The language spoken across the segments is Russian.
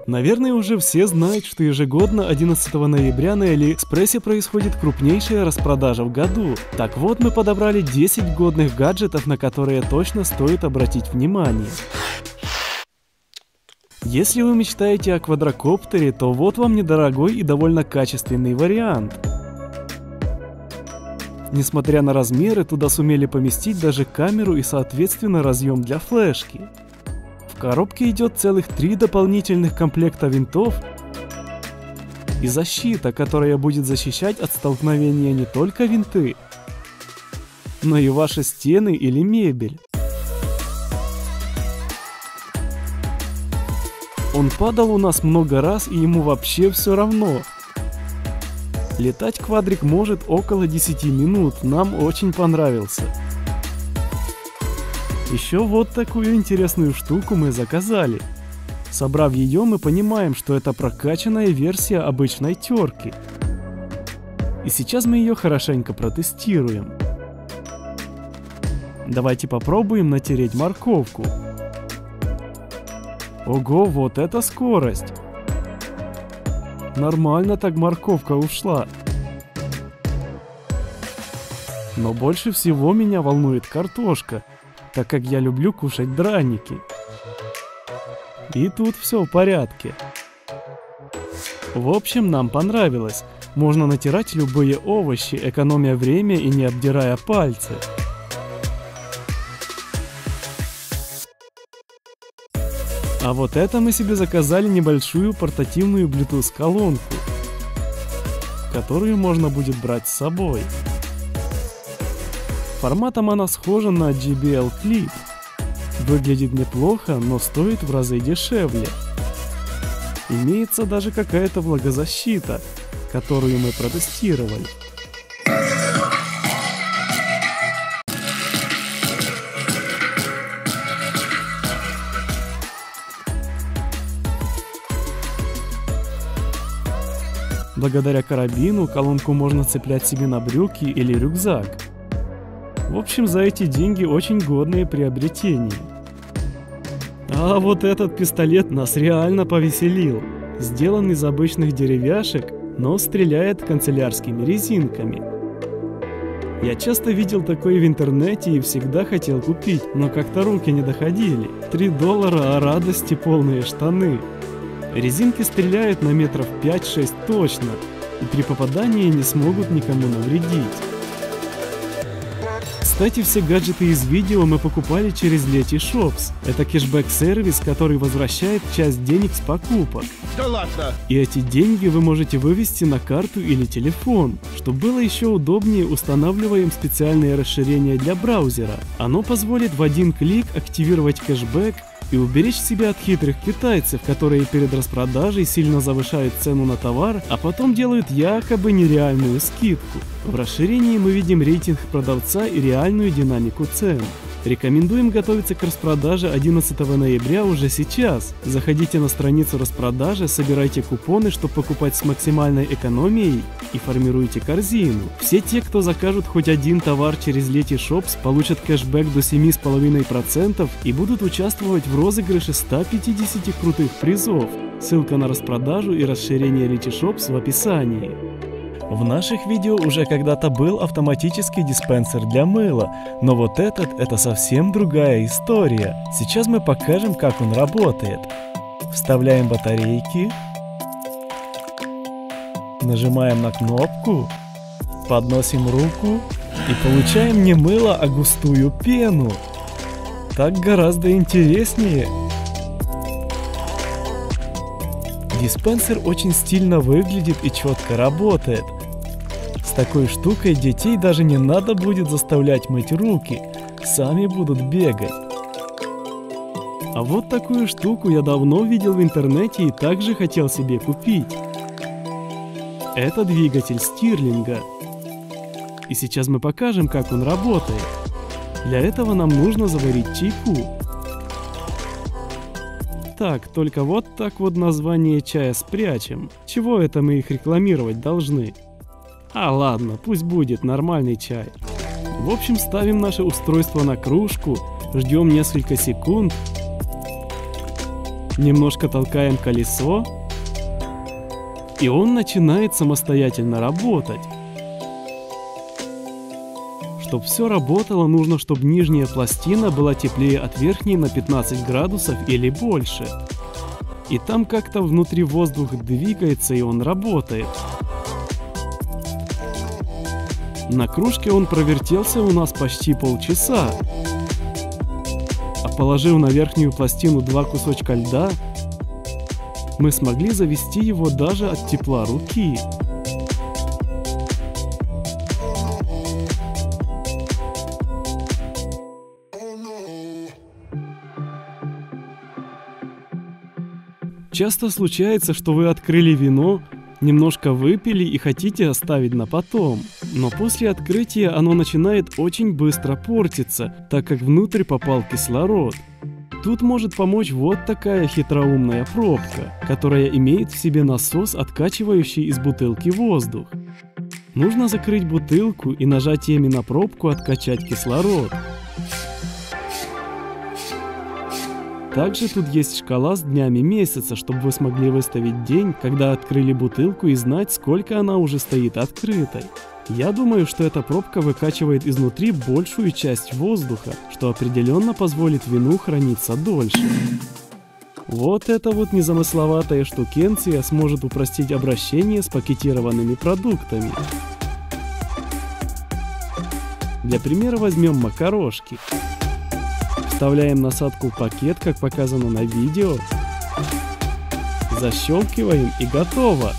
Наверное, уже все знают, что ежегодно 11 ноября на Алиэкспрессе происходит крупнейшая распродажа в году. Так вот, мы подобрали 10 годных гаджетов, на которые точно стоит обратить внимание. Если вы мечтаете о квадрокоптере, то вот вам недорогой и довольно качественный вариант. Несмотря на размеры, туда сумели поместить даже камеру и, соответственно, разъем для флешки. В коробке идет целых 3 дополнительных комплекта винтов и защита, которая будет защищать от столкновения не только винты, но и ваши стены или мебель. Он падал у нас много раз, и ему вообще все равно. Летать квадрик может около 10 минут, нам очень понравился. Еще вот такую интересную штуку мы заказали. Собрав ее, мы понимаем, что это прокачанная версия обычной терки. И сейчас мы ее хорошенько протестируем. Давайте попробуем натереть морковку. Ого, вот это скорость! Нормально так морковка ушла. Но больше всего меня волнует картошка, так как я люблю кушать драники. И тут все в порядке. В общем, нам понравилось. Можно натирать любые овощи, экономя время и не обдирая пальцы. А вот это мы себе заказали небольшую портативную Bluetooth колонку, которую можно будет брать с собой. Форматом она схожа на JBL Clip. Выглядит неплохо, но стоит в разы дешевле. Имеется даже какая-то влагозащита, которую мы протестировали. Благодаря карабину колонку можно цеплять себе на брюки или рюкзак. В общем, за эти деньги очень годные приобретения. А вот этот пистолет нас реально повеселил. Сделан из обычных деревяшек, но стреляет канцелярскими резинками. Я часто видел такое в интернете и всегда хотел купить, но как-то руки не доходили. $3, а радости полные штаны. Резинки стреляют на метров 5-6 точно, и при попадании не смогут никому навредить. Кстати, все гаджеты из видео мы покупали через Letyshops. Это кэшбэк-сервис, который возвращает часть денег с покупок. Да ладно! И эти деньги вы можете вывести на карту или телефон. Чтобы было еще удобнее, устанавливаем специальное расширение для браузера. Оно позволит в один клик активировать кэшбэк и уберечь себя от хитрых китайцев, которые перед распродажей сильно завышают цену на товар, а потом делают якобы нереальную скидку. В расширении мы видим рейтинг продавца и реальную динамику цен. Рекомендуем готовиться к распродаже 11 ноября уже сейчас. Заходите на страницу распродажи, собирайте купоны, чтобы покупать с максимальной экономией, и формируйте корзину. Все те, кто закажут хоть один товар через Letyshops, получат кэшбэк до 7,5% и будут участвовать в розыгрыше 150 крутых призов. Ссылка на распродажу и расширение Letyshops в описании. В наших видео уже когда-то был автоматический диспенсер для мыла, но вот это совсем другая история. Сейчас мы покажем, как он работает. Вставляем батарейки, нажимаем на кнопку, подносим руку и получаем не мыло, а густую пену. Так гораздо интереснее. Диспенсер очень стильно выглядит и четко работает. С такой штукой детей даже не надо будет заставлять мыть руки, сами будут бегать. А вот такую штуку я давно видел в интернете и также хотел себе купить. Это двигатель Стирлинга. И сейчас мы покажем, как он работает. Для этого нам нужно заварить чайку. Так, только вот так вот название чая спрячем. Чего это мы их рекламировать должны? А ладно, пусть будет нормальный чай. В общем, ставим наше устройство на кружку, ждем несколько секунд. Немножко толкаем колесо, и он начинает самостоятельно работать. Чтобы все работало, нужно, чтобы нижняя пластина была теплее от верхней на 15 градусов или больше. И там как-то внутри воздух двигается, и он работает. На кружке он провертелся у нас почти полчаса. А положив на верхнюю пластину 2 кусочка льда, мы смогли завести его даже от тепла руки. Часто случается, что вы открыли вино, немножко выпили и хотите оставить на потом. Но после открытия оно начинает очень быстро портиться, так как внутрь попал кислород. Тут может помочь вот такая хитроумная пробка, которая имеет в себе насос, откачивающий из бутылки воздух. Нужно закрыть бутылку и нажатиями на пробку откачать кислород. Также тут есть шкала с днями месяца, чтобы вы смогли выставить день, когда открыли бутылку, и знать, сколько она уже стоит открытой. Я думаю, что эта пробка выкачивает изнутри большую часть воздуха, что определенно позволит вину храниться дольше. Вот эта вот незамысловатая штукенция сможет упростить обращение с пакетированными продуктами. Для примера возьмем макарошки. Вставляем насадку в пакет, как показано на видео. Защелкиваем и готово.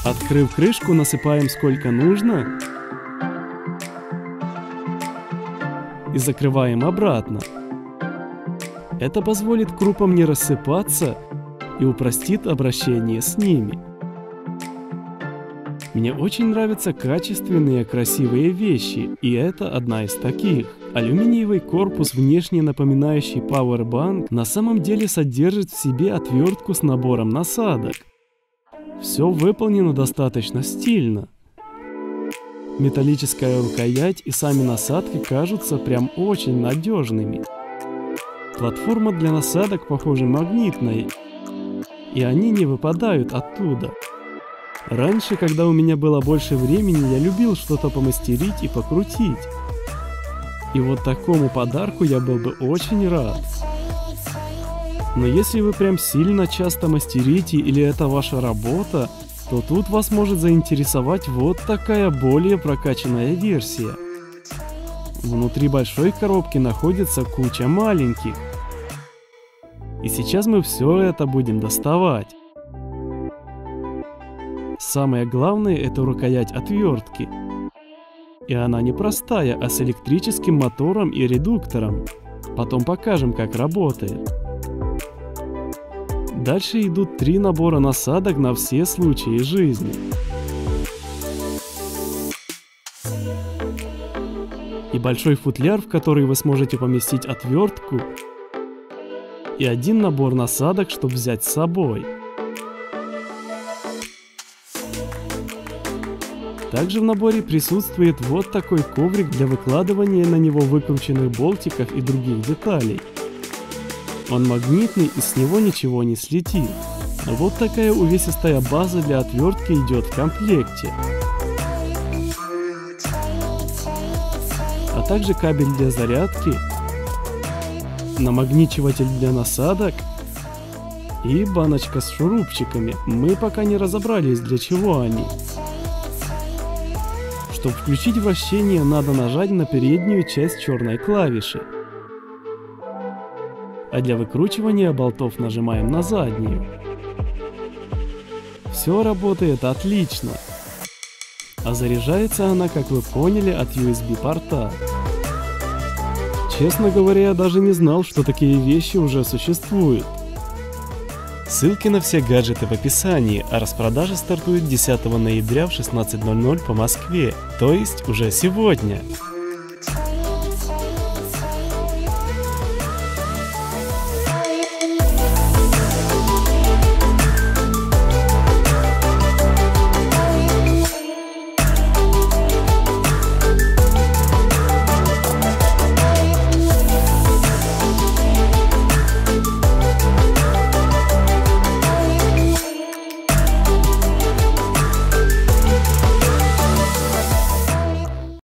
Открыв крышку, насыпаем сколько нужно. И закрываем обратно. Это позволит крупам не рассыпаться и упростит обращение с ними. Мне очень нравятся качественные, красивые вещи, и это одна из таких. Алюминиевый корпус, внешне напоминающий Powerbank, на самом деле содержит в себе отвертку с набором насадок. Все выполнено достаточно стильно. Металлическая рукоять и сами насадки кажутся прям очень надежными. Платформа для насадок, похоже, магнитная, и они не выпадают оттуда. Раньше, когда у меня было больше времени, я любил что-то помастерить и покрутить. И вот такому подарку я был бы очень рад. Но если вы прям сильно часто мастерите или это ваша работа, то тут вас может заинтересовать вот такая более прокачанная версия. Внутри большой коробки находится куча маленьких. И сейчас мы все это будем доставать. Самое главное — это рукоять отвертки. И она не простая, а с электрическим мотором и редуктором. Потом покажем, как работает. Дальше идут 3 набора насадок на все случаи жизни. И большой футляр, в который вы сможете поместить отвертку. И 1 набор насадок, чтобы взять с собой. Также в наборе присутствует вот такой коврик для выкладывания на него выкрученных болтиков и других деталей. Он магнитный, и с него ничего не слетит. Вот такая увесистая база для отвертки идет в комплекте. А также кабель для зарядки, намагничиватель для насадок и баночка с шурупчиками. Мы пока не разобрались, для чего они. Чтобы включить вращение, надо нажать на переднюю часть черной клавиши. А для выкручивания болтов нажимаем на заднюю. Все работает отлично. А заряжается она, как вы поняли, от USB-порта. Честно говоря, я даже не знал, что такие вещи уже существуют. Ссылки на все гаджеты в описании, а распродажа стартует 10 ноября в 16:00 по Москве, то есть уже сегодня.